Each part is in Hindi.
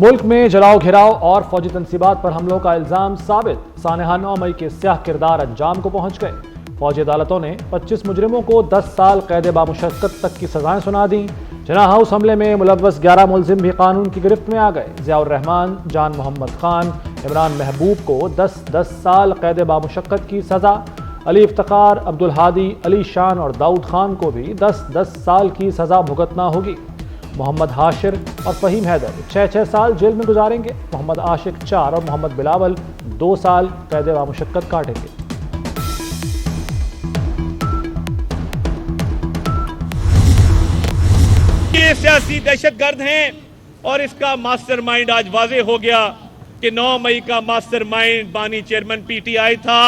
मुल्क में जलाओ घिराव और फौजी तनसीबात पर हमलों का इल्जाम साबित। सानहा 9 मई के स्याह किरदार अंजाम को पहुंच गए। फौजी अदालतों ने 25 मुजरिमों को 10 साल कैद बामुशक्कत तक की सजाएं सुना दी। जना हाउस हमले में मुलव्वस 11 मुलजिम भी कानून की गिरफ्त में आ गए। ज़ियाउर रहमान, जान मोहम्मद खान, इमरान महबूब को 10 साल कैद बामुशक्कत की सजा। अली इफ्तिकार, अब्दुल हादी, अली शान और दाऊद खान को भी 10 साल की सजा भुगतना होगी। मोहम्मद हाशिर और फ़हीम हैदर 6 साल जेल में गुजारेंगे। मोहम्मद आशिक 4 और मोहम्मद बिलावल 2 साल कैद बामुशक्कत काटेंगे। ये सियासी दहशतगर्द हैं और इसका मास्टरमाइंड आज वाज़ेह हो गया कि 9 मई का मास्टरमाइंड बानी चेयरमैन पीटीआई था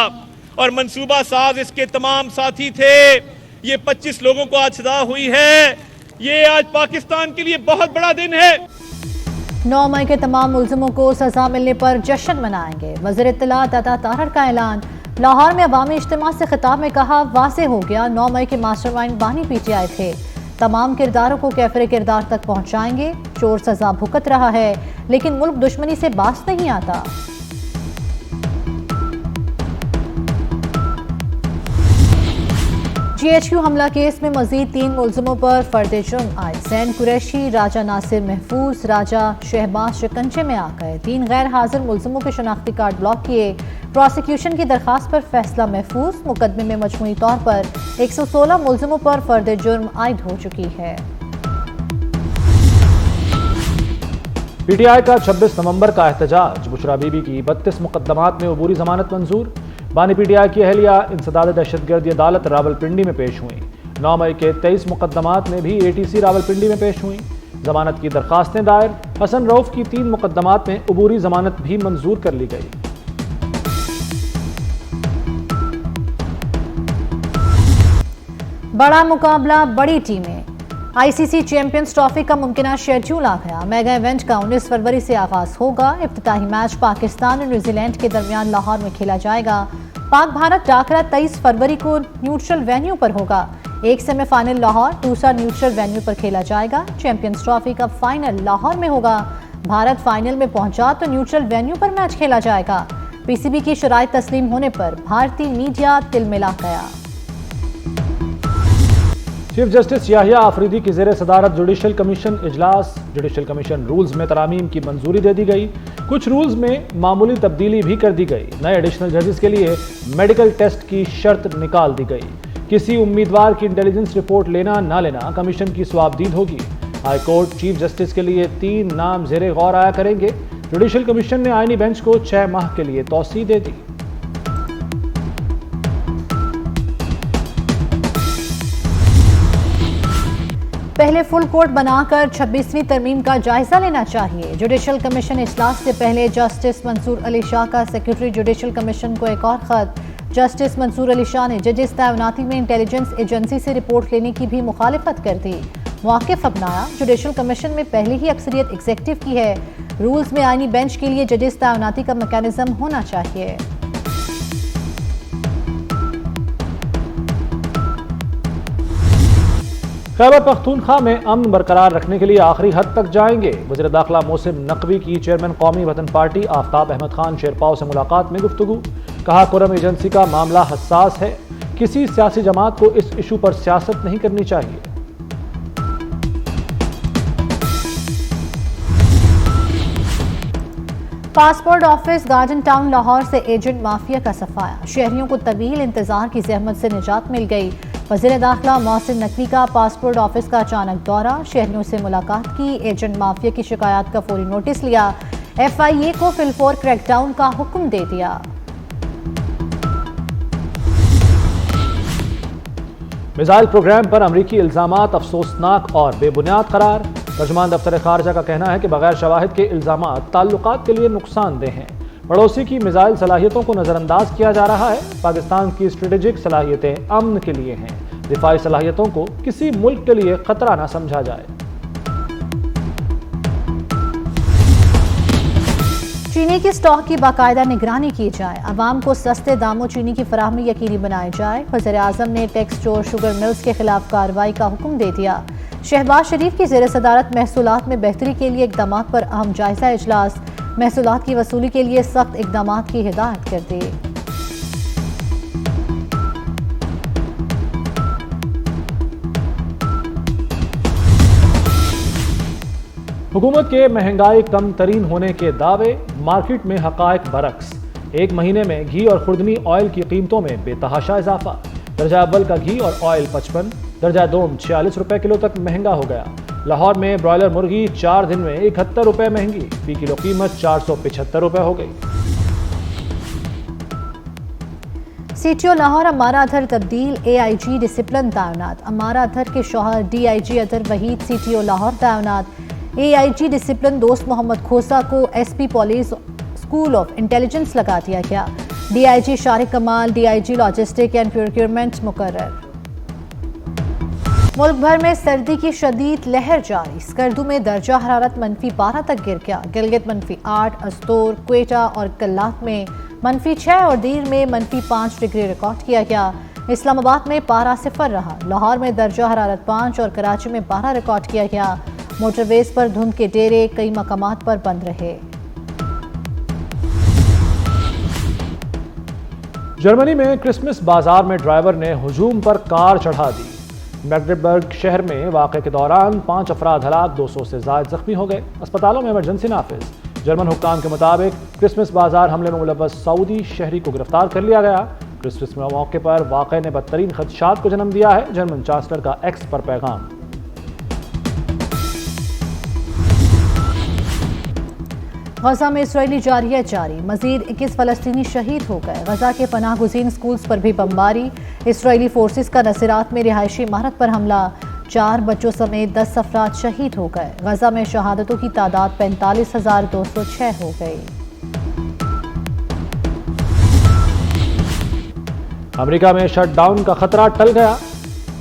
और मंसूबा साज इसके तमाम साथी थे। ये 25 लोगों को आज सजा हुई है। ये आज पाकिस्तान के लिए बहुत बड़ा दिन है। 9 मई के तमाम मुल्जिमों को सजा मिलने पर जश्न मनाएंगे। वज़ीर इत्तलात अता ताहर का ऐलान। लाहौर में अवामी इज्तिमा से खिताब में कहा, वाज़ेह हो गया 9 मई के मास्टरमाइंड बानी पीटीआई थे। तमाम किरदारों को कैफरे किरदार तक पहुंचाएंगे। चोर सजा भुगत रहा है लेकिन मुल्क दुश्मनी से बाज नहीं आता। GHQ हमला केस में मजीद 3 मुलजिमों पर फर्द जुर्म आए। सैन कुरैशी, राजा नासिर महफूज, राजा शहबाज शिकंजे में आ गए। 3 गैर हाजिर मुलजिमों के शनाख्ती कार्ड ब्लॉक किए। प्रोसिक्यूशन की दरखास्त पर फैसला महफूज। मुकदमे में मजमूई तौर पर 116 मुलजिमों पर फर्द जुर्म आयद हो चुकी है। PTI का 26 नवंबर का एहतजाज। बुशरा बीबी की 32 मुकदमात में अबूरी जमानत मंजूर। बानी PTI की अहलिया इंसदाद दहशतगर्दी अदालत रावलपिंडी में पेश हुई। 9 मई के 23 मुकदमात में भी ATC रावलपिंडी में पेश हुई। जमानत की दरखास्तें दायर। हसन रऊफ की 3 मुकदमात में अबूरी जमानत भी मंजूर कर ली गई। बड़ा मुकाबला, बड़ी टीमें। ICC चैंपियंस ट्रॉफी का मुमकिना शेड्यूल आ गया। मेगा इवेंट का 19 फरवरी से आगाज होगा। इफ्तिताही मैच पाकिस्तान और न्यूजीलैंड के दरमियान लाहौर में खेला जाएगा। पाक भारत टाकरा 23 फरवरी को न्यूट्रल वेन्यू पर होगा। एक सेमीफाइनल लाहौर, दूसरा न्यूट्रल वेन्यू पर खेला जाएगा। चैंपियंस ट्रॉफी का फाइनल लाहौर में होगा। भारत फाइनल में पहुंचा तो न्यूट्रल वेन्यू पर मैच खेला जाएगा। PCB की शराइत तस्लीम होने पर भारतीय मीडिया तिलमिला गया। चीफ जस्टिस याहिया आफरीदी की ज़ेर सदारत जुडिशल कमीशन इजलास। जुडिशल कमीशन रूल्स में तरामीम की मंजूरी दे दी गई। कुछ रूल्स में मामूली तब्दीली भी कर दी गई। नए एडिशनल जजेस के लिए मेडिकल टेस्ट की शर्त निकाल दी गई। किसी उम्मीदवार की इंटेलिजेंस रिपोर्ट लेना ना लेना कमीशन की स्वाबदीद होगी। हाई कोर्ट चीफ जस्टिस के लिए 3 नाम ज़ेरे गौर आया करेंगे। जुडिशल कमीशन ने आईनी बेंच को 6 माह के लिए तौसीह दे दी। पहले फुल कोर्ट बनाकर 26वीं तरमीम का जायजा लेना चाहिए। जुडिशल कमीशन इजलास से पहले जस्टिस मंसूर अली शाह का सेक्रेटरी जुडिशल कमीशन को एक और खत। जस्टिस मंसूर अली शाह ने जजेस तैनाती में इंटेलिजेंस एजेंसी से रिपोर्ट लेने की भी मुखालिफत कर दी। मौक़िफ़ अपनाया। जुडिशल कमीशन में पहले ही अक्सरियत एग्जेक्टिव की है। रूल्स में आईनी बेंच के लिए जजेस तैनाती का मैकेनिज्म होना चाहिए। खैबर पख्तूनख्वा में अमन बरकरार रखने के लिए आखिरी हद तक जाएंगे। वज़ीर दाखिला मोहसिन नकवी की चेयरमैन कौमी वतन पार्टी आफ्ताब अहमद खान शेरपाव से मुलाकात में गुफ्तगू। कहा, कुरम एजेंसी का मामला हसास है। किसी सियासी जमात को इस इशू पर सियासत नहीं करनी चाहिए। Passport office garden town Lahore से एजेंट माफिया का सफाया। शहरियों को तवील इंतजार की जहमत से निजात मिल गई। वज़ीर दाखिला मोहसिन नकवी का पासपोर्ट ऑफिस का अचानक दौरा। शहरियों से मुलाकात की। एजेंट माफिया की शिकायत का फौरी नोटिस लिया। FIA को फिलफोर क्रैकडाउन का हुक्म दे दिया। मिसाइल प्रोग्राम पर अमरीकी इल्जामात अफसोसनाक और बेबुनियाद करार। तर्जुमान दफ्तर खारजा का कहना है कि बगैर शवाहिद के इल्जामात ताल्लुकात के लिए नुकसानदेह हैं। पड़ोसी की मिसाइल सलाहियतों को नज़रअंदाज किया जा रहा है। पाकिस्तान की स्ट्रेटेजिक सलाहियतें अमन के लिए हैं। दिफाई सलाहियतों को किसी मुल्क के लिए खतरा न समझा जाए। चीनी की स्टॉक की बाकायदा निगरानी की जाए। अवाम को सस्ते दामों चीनी की फराहमी यकीनी बनाई जाए। वज़ीर आज़म ने टेक्स चोर शुगर मिल्स के खिलाफ कार्रवाई का हुक्म दे दिया। शहबाज शरीफ की ज़ेर सदारत महसूलात में बेहतरी के लिए इक़दामात पर अहम जायजा इजलास, महसूलात की वसूली के लिए सख्त इक़दामात की हिदायत कर दी। हुकूमत के महंगाई कम तरीन होने के दावे, मार्केट में हकायक बरक्स। एक महीने में घी और खुर्दनी ऑयल की कीमतों में बेतहाशा इजाफा। दर्जा अव्वल का घी और ऑयल 55, दर्जा दोम 46 रुपए किलो तक महंगा हो गया। लाहौर में ब्रॉयलर मुर्गी 4 दिन में 71 रुपए महंगी, फी किलो कीमत 475 रुपए हो गई। CTO लाहौर अमारा अधर तब्दील, AIG डिसिप्लिन तैनात। अमारा अधर के शौहर DIG अधर वहीद CTO लाहौर तैनात। AIG डिसिप्लिन दोस्त मोहम्मद खोसा को SP police school of intelligence लगा दिया गया। DIG शारिक कमाल DIG लॉजिस्टिक एंड प्रोक्योरमेंट मुकर्रर। मुल्क भर में सर्दी की शदीद लहर जारी। स्कर्दू में दर्जा हरारत -12 तक गिर गया। गिलगित -8, अस्तोर, क्वेटा और कल्लात में -6 और दीर में -5 डिग्री रिकॉर्ड किया गया। इस्लामाबाद में पारा 0 रहा। लाहौर में दर्जा हरारत 5 और कराची में 12 रिकॉर्ड किया गया। मोटरवेज पर धुंध के डेरे कई मकामात पर बंद रहे। जर्मनी में क्रिसमस बाजार में ड्राइवर ने हुजूम पर कार चढ़ा दी। मैग्डेबर्ग शहर में वाक़े के दौरान 5 अफराद हलाक, 200 से ज़ायद जख्मी हो गए। अस्पतालों में इमरजेंसी नाफिज। जर्मन हुक्काम के मुताबिक क्रिसमस बाजार हमले में मुलव्वस सऊदी शहरी को गिरफ्तार कर लिया गया। क्रिसमस में मौके पर वाक़े ने बदतरीन खदशात को जन्म दिया है। जर्मन चांसलर का एक्स पर पैगाम। गजा में इसराइली जारियत जारी। मजीद 21 फलस्तीनी शहीद हो गए। गजा के पनाह गुज़ीन स्कूल्स पर भी बमबारी। इसराइली फोर्सेस का नसीरात में रिहायशी इमारत पर हमला। 4 बच्चों समेत 10 अफराद शहीद हो गए। गजा में शहादतों की तादाद 45,206 हो गई। अमेरिका में शटडाउन का खतरा टल गया।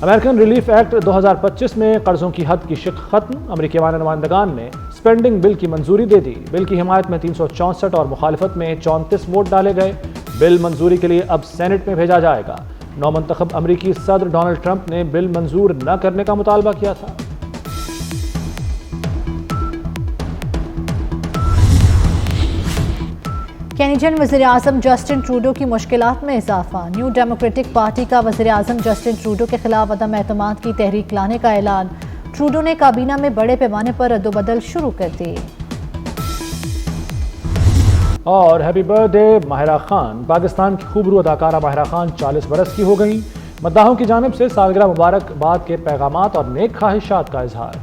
अमेरिकन रिलीफ एक्ट 2025 में कर्जों की हद की शिक खत्म। अमेरिकी नुमाइंदगान ने स्पेंडिंग बिल की मंजूरी दे दी। बिल की हिमायत में 364 और मुखालिफत में 34 वोट डाले गए। बिल मंजूरी के लिए अब सेनेट में भेजा जाएगा। नौमंतखब अमेरिकी सदर डोनाल्ड ट्रंप ने बिल मंजूर न करने का मुतालबा किया था। कैनेडियन वज़ीर-ए-आज़म जस्टिन ट्रूडो की मुश्किलात में इजाफा। न्यू डेमोक्रेटिक पार्टी का वज़ीर-ए-आज़म जस्टिन ट्रूडो के खिलाफ अदम एतमाद की तहरीक लाने का ऐलान। ट्रूडो ने काबीना में बड़े पैमाने पर रद्दोबदल शुरू कर दी। और हैप्पी बर्थडे माहिरा खान। पाकिस्तान की खूबरू अदाकारा माहिरा खान 40 बरस की हो गई। मद्दाहों की जानिब से सालगिरह मुबारकबाद के पैगामात और नेक ख्वाहिशात का इजहार।